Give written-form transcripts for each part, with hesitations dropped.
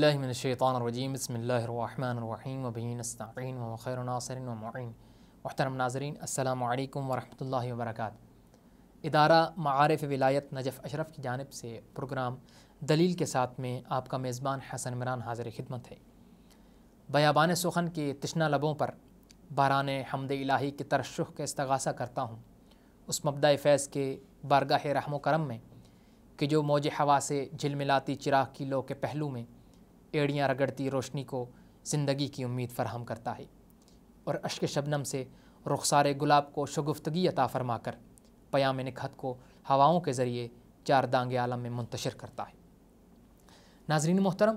باللہ من الشیطان الرجیم بسم اللہ الرحمن الرحیم وبہ نستعین وخیر ناصر ومعین۔ محترم ناظرین، السلام علیکم ورحمۃ اللہ وبرکاتہ۔ ادارہ معارف ولایت نجف اشرف کی جانب سے پروگرام دلیل کے ساتھ میں آپ کا میزبان حسن عمران حاضر خدمت ہے۔ بیابان سخن کے تشنہ لبوں پر باران حمد الہی کی ترشح کا استغاثہ کرتا ہوں اس مبدأ فیض کے بارگاہ رحم و کرم میں کہ جو موج ہوا سے جھلملاتی چراغ کی لو کے پہلو میں ایڑیاں رگڑتی روشنی کو زندگی کی امید فراہم کرتا ہے، اور اشک شبنم سے رخسار گلاب کو شگفتگی عطا فرما کر پیام نکہت کو ہواؤں کے ذریعے چار دانگ عالم میں منتشر کرتا ہے۔ ناظرین محترم،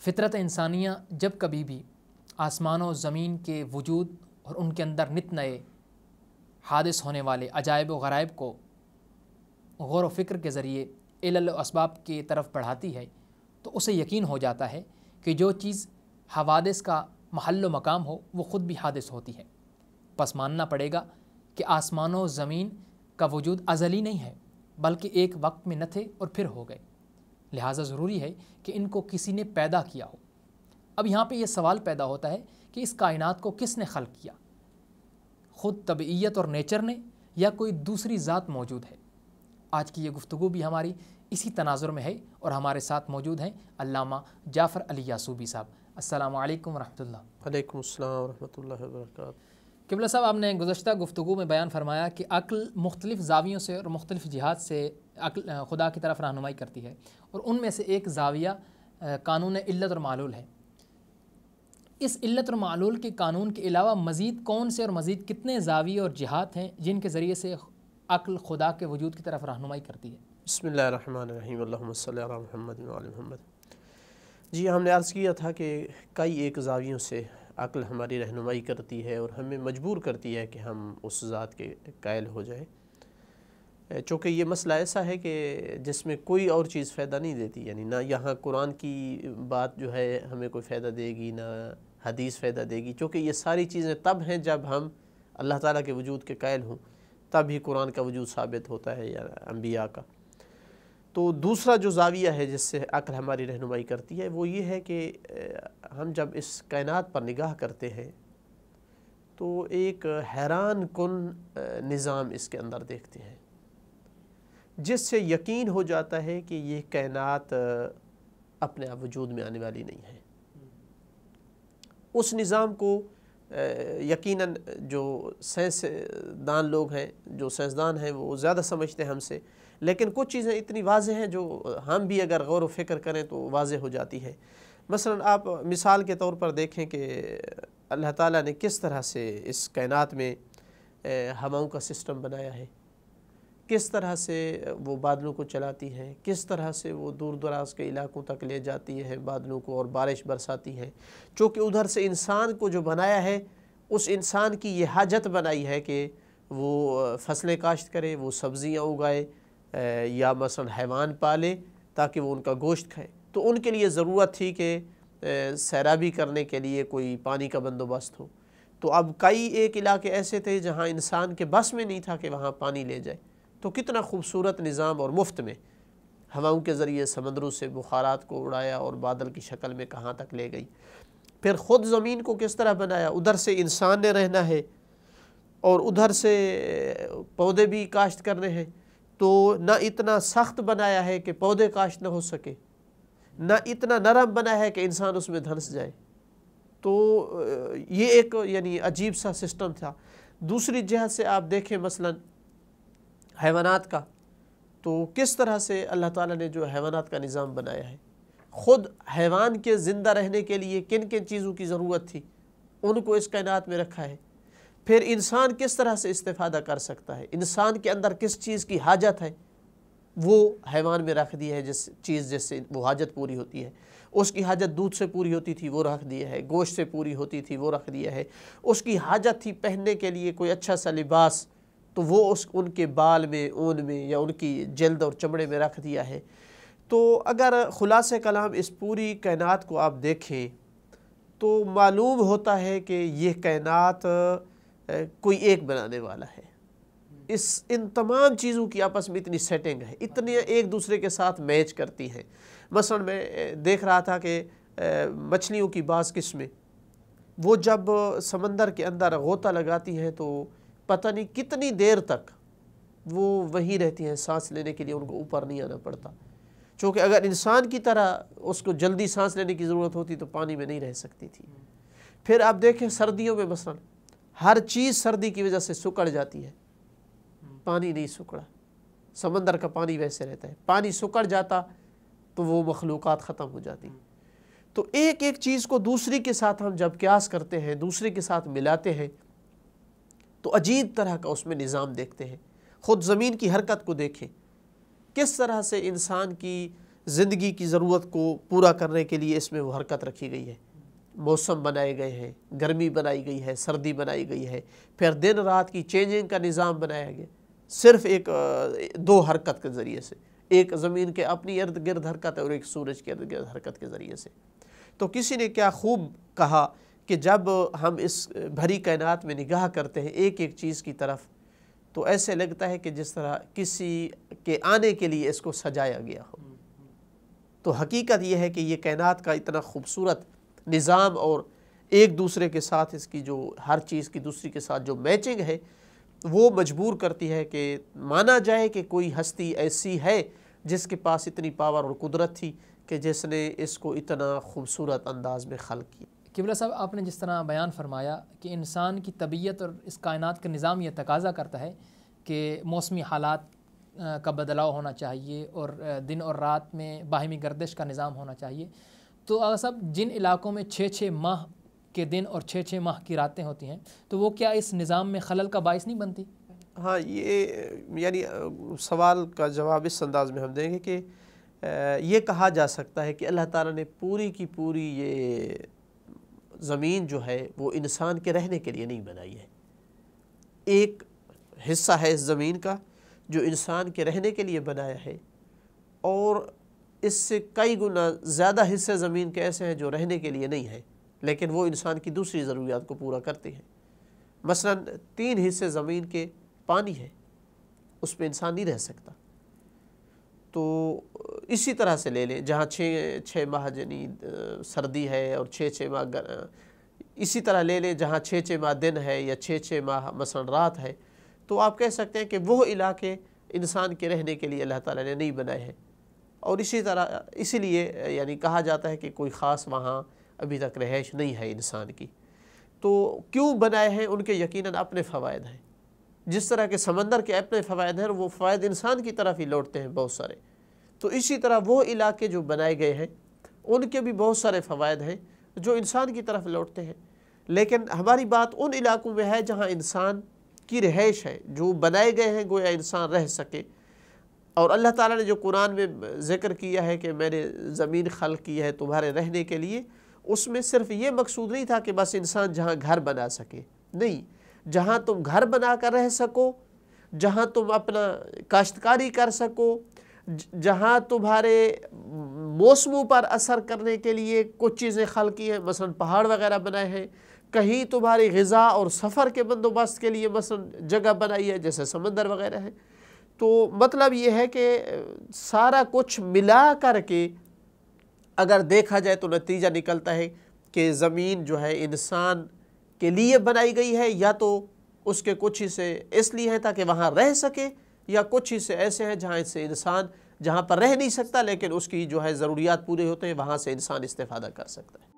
فطرت انسانیہ جب کبھی بھی آسمان و زمین کے وجود اور ان کے اندر نت نئے حادث ہونے والے عجائب و غرائب کو غور و فکر کے ذریعے علل و اسباب کی طرف بڑھاتی ہے، تو اسے یقین ہو جاتا ہے کہ جو چیز حوادث کا محل و مقام ہو وہ خود بھی حادث ہوتی ہے۔ پس ماننا پڑے گا کہ آسمان و زمین کا وجود ازلی نہیں ہے، بلکہ ایک وقت میں نہ تھے اور پھر ہو گئے، لہٰذا ضروری ہے کہ ان کو کسی نے پیدا کیا ہو۔ اب یہاں پہ یہ سوال پیدا ہوتا ہے کہ اس کائنات کو کس نے خلق کیا؟ خود طبعیت اور نیچر نے، یا کوئی دوسری ذات موجود ہے؟ آج کی یہ گفتگو بھی ہماری اسی تناظر میں ہے، اور ہمارے ساتھ موجود ہیں علامہ جعفر علی یعصوبی صاحب۔ السلام علیکم ورحمۃ اللہ۔ وعلیکم السلام ورحمۃ اللہ وبرکاتہ۔ قبلہ صاحب، آپ نے گزشتہ گفتگو میں بیان فرمایا کہ عقل مختلف زاویوں سے اور مختلف جہات سے عقل خدا کی طرف رہنمائی کرتی ہے، اور ان میں سے ایک زاویہ قانون علت اور معلول ہے۔ اس علت اور معلول کے قانون کے علاوہ مزید کون سے اور مزید کتنے زاویے اور جہات ہیں جن کے ذریعے سے عقل خدا کے وجود کی طرف رہنمائی کرتی ہے؟ بسم اللہ الرحمن الرحیم، اللہم صلی علی محمد وعلی محمد۔ جی، ہم نے عرض کیا تھا کہ کئی ایک زاویوں سے عقل ہماری رہنمائی کرتی ہے اور ہمیں مجبور کرتی ہے کہ ہم اس ذات کے قائل ہو جائیں، چونکہ یہ مسئلہ ایسا ہے کہ جس میں کوئی اور چیز فائدہ نہیں دیتی، یعنی نہ یہاں قرآن کی بات جو ہے ہمیں کوئی فائدہ دے گی، نہ حدیث فائدہ دے گی، چونکہ یہ ساری چیزیں تب ہیں جب ہم اللہ تعالیٰ کے وجود کے قائل ہوں، تب ہی قرآن کا وجود ثابت ہوتا ہے یا انبیاء کا۔ تو دوسرا جو زاویہ ہے جس سے عقل ہماری رہنمائی کرتی ہے وہ یہ ہے کہ ہم جب اس کائنات پر نگاہ کرتے ہیں تو ایک حیران کن نظام اس کے اندر دیکھتے ہیں، جس سے یقین ہو جاتا ہے کہ یہ کائنات اپنے آپ وجود میں آنے والی نہیں ہے۔ اس نظام کو یقیناً جو سائنسدان لوگ ہیں، جو سائنسدان ہیں، وہ زیادہ سمجھتے ہیں ہم سے، لیکن کچھ چیزیں اتنی واضح ہیں جو ہم بھی اگر غور و فکر کریں تو واضح ہو جاتی ہے۔ مثلا آپ مثال کے طور پر دیکھیں کہ اللہ تعالیٰ نے کس طرح سے اس کائنات میں ہواؤں کا سسٹم بنایا ہے، کس طرح سے وہ بادلوں کو چلاتی ہیں، کس طرح سے وہ دور دراز کے علاقوں تک لے جاتی ہے بادلوں کو اور بارش برساتی ہے، چونکہ ادھر سے انسان کو جو بنایا ہے اس انسان کی یہ حاجت بنائی ہے کہ وہ فصلیں کاشت کرے، وہ سبزیاں اگائے، یا مثلا حیوان پالے تاکہ وہ ان کا گوشت کھائے۔ تو ان کے لیے ضرورت تھی کہ سیرابی کرنے کے لیے کوئی پانی کا بندوبست ہو۔ تو اب کئی ایک علاقے ایسے تھے جہاں انسان کے بس میں نہیں تھا کہ وہاں پانی لے جائے، تو کتنا خوبصورت نظام، اور مفت میں ہواؤں کے ذریعے سمندروں سے بخارات کو اڑایا اور بادل کی شکل میں کہاں تک لے گئی۔ پھر خود زمین کو کس طرح بنایا، ادھر سے انسان نے رہنا ہے اور ادھر سے پودے بھی کاشت کرنے ہیں، تو نہ اتنا سخت بنایا ہے کہ پودے کاشت نہ ہو سکے، نہ اتنا نرم بنا ہے کہ انسان اس میں دھنس جائے۔ تو یہ ایک یعنی عجیب سا سسٹم تھا۔ دوسری جہت سے آپ دیکھیں مثلا حیوانات کا، تو کس طرح سے اللہ تعالیٰ نے جو حیوانات کا نظام بنایا ہے، خود حیوان کے زندہ رہنے کے لیے کن کن چیزوں کی ضرورت تھی ان کو اس کائنات میں رکھا ہے۔ پھر انسان کس طرح سے استفادہ کر سکتا ہے، انسان کے اندر کس چیز کی حاجت ہے وہ حیوان میں رکھ دی ہے، جس سے وہ حاجت پوری ہوتی ہے۔ اس کی حاجت دودھ سے پوری ہوتی تھی وہ رکھ دیا ہے، گوشت سے پوری ہوتی تھی وہ رکھ دیا ہے۔ اس کی حاجت تھی پہننے کے لیے کوئی اچھا سا لباس، تو وہ ان کے بال میں، اون میں، یا ان کی جلد اور چمڑے میں رکھ دیا ہے۔ تو اگر خلاصہ کلام اس پوری کائنات کو آپ دیکھیں تو معلوم ہوتا ہے کہ یہ کائنات کوئی ایک بنانے والا ہے۔ ان تمام چیزوں کی آپس میں اتنی سیٹنگ ہے، اتنے ایک دوسرے کے ساتھ میچ کرتی ہیں۔ مثلا میں دیکھ رہا تھا کہ مچھلیوں کی بعض قسمیں وہ جب سمندر کے اندر غوطہ لگاتی ہیں تو پتہ نہیں کتنی دیر تک وہ وہیں رہتی ہیں، سانس لینے کے لیے ان کو اوپر نہیں آنا پڑتا، چونکہ اگر انسان کی طرح اس کو جلدی سانس لینے کی ضرورت ہوتی تو پانی میں نہیں رہ سکتی تھی۔ پھر آپ دیکھیں سردیوں میں مثلا ہر چیز سردی کی وجہ سے سکڑ جاتی ہے، پانی نہیں سکڑا، سمندر کا پانی ویسے رہتا ہے، پانی سکڑ جاتا تو وہ مخلوقات ختم ہو جاتی۔ تو ایک ایک چیز کو دوسری کے ساتھ ہم جب قیاس کرتے ہیں، دوسرے کے ساتھ ملاتے ہیں تو عجیب طرح کا اس میں نظام دیکھتے ہیں۔ خود زمین کی حرکت کو دیکھیں، کس طرح سے انسان کی زندگی کی ضرورت کو پورا کرنے کے لیے اس میں وہ حرکت رکھی گئی ہے۔ موسم بنائے گئے ہیں، گرمی بنائی گئی ہے، سردی بنائی گئی ہے، پھر دن رات کی چینجنگ کا نظام بنایا گیا، صرف ایک دو حرکت کے ذریعے سے، ایک زمین کے اپنی ارد گرد حرکت اور ایک سورج کے ارد گرد حرکت کے ذریعے سے۔ تو کسی نے کیا خوب کہا کہ جب ہم اس بھری کائنات میں نگاہ کرتے ہیں ایک ایک چیز کی طرف تو ایسے لگتا ہے کہ جس طرح کسی کے آنے کے لیے اس کو سجایا گیا ہو۔ تو حقیقت یہ ہے کہ یہ کائنات کا اتنا خوبصورت نظام اور ایک دوسرے کے ساتھ اس کی جو ہر چیز کی دوسری کے ساتھ جو میچنگ ہے وہ مجبور کرتی ہے کہ مانا جائے کہ کوئی ہستی ایسی ہے جس کے پاس اتنی پاور اور قدرت تھی کہ جس نے اس کو اتنا خوبصورت انداز میں خلق کیا۔ قبلہ صاحب، آپ نے جس طرح بیان فرمایا کہ انسان کی طبیعت اور اس کائنات کا نظام یہ تقاضا کرتا ہے کہ موسمی حالات کا بدلاؤ ہونا چاہیے اور دن اور رات میں باہمی گردش کا نظام ہونا چاہیے، تو آغا صاحب جن علاقوں میں 6 ماہ کے دن اور 6 ماہ کی راتیں ہوتی ہیں تو وہ کیا اس نظام میں خلل کا باعث نہیں بنتی؟ ہاں، یہ یعنی سوال کا جواب اس انداز میں ہم دیں گے کہ یہ کہا جا سکتا ہے کہ اللہ تعالیٰ نے پوری کی پوری یہ زمین جو ہے وہ انسان کے رہنے کے لیے نہیں بنائی ہے۔ ایک حصہ ہے اس زمین کا جو انسان کے رہنے کے لیے بنایا ہے، اور اس سے کئی گنا زیادہ حصے زمین کے ایسے ہیں جو رہنے کے لیے نہیں ہیں لیکن وہ انسان کی دوسری ضروریات کو پورا کرتے ہیں۔ مثلا 3 حصے زمین کے پانی ہے، اس پہ انسان نہیں رہ سکتا۔ تو اسی طرح سے لے لیں جہاں 6 ماہ یعنی سردی ہے اور 6 ماہ، اسی طرح لے لیں جہاں 6 ماہ دن ہے یا 6 ماہ مثلا رات ہے، تو آپ کہہ سکتے ہیں کہ وہ علاقے انسان کے رہنے کے لیے اللہ تعالیٰ نے نہیں بنائے ہیں۔ اور اسی طرح اسی لیے یعنی کہا جاتا ہے کہ کوئی خاص وہاں ابھی تک رہائش نہیں ہے انسان کی۔ تو کیوں بنائے ہیں؟ ان کے یقیناً اپنے فوائد ہیں، جس طرح کے سمندر کے اپنے فوائد ہیں وہ فوائد انسان کی طرف ہی لوٹتے ہیں بہت سارے، تو اسی طرح وہ علاقے جو بنائے گئے ہیں ان کے بھی بہت سارے فوائد ہیں جو انسان کی طرف لوٹتے ہیں۔ لیکن ہماری بات ان علاقوں میں ہے جہاں انسان کی رہائش ہے، جو بنائے گئے ہیں گویا انسان رہ سکے۔ اور اللہ تعالیٰ نے جو قرآن میں ذکر کیا ہے کہ میں نے زمین خلق کی ہے تمہارے رہنے کے لیے، اس میں صرف یہ مقصود نہیں تھا کہ بس انسان جہاں گھر بنا سکے، نہیں، جہاں تم گھر بنا کر رہ سکو، جہاں تم اپنا کاشتکاری کر سکو، جہاں تمہارے موسموں پر اثر کرنے کے لیے کچھ چیزیں خلق کی ہیں، مثلا پہاڑ وغیرہ بنائے ہیں، کہیں تمہاری غذا اور سفر کے بندوبست کے لیے مثلا جگہ بنائی ہے جیسے سمندر وغیرہ ہے۔ تو مطلب یہ ہے کہ سارا کچھ ملا کر کے اگر دیکھا جائے تو نتیجہ نکلتا ہے کہ زمین جو ہے انسان کے لیے بنائی گئی ہے، یا تو اس کے کچھ حصے اس لیے ہیں تاکہ وہاں رہ سکے، یا کچھ حصے ایسے ہیں جہاں سے انسان جہاں پر رہ نہیں سکتا لیکن اس کی جو ہے ضروریات پورے ہوتے ہیں، وہاں سے انسان استفادہ کر سکتا ہے۔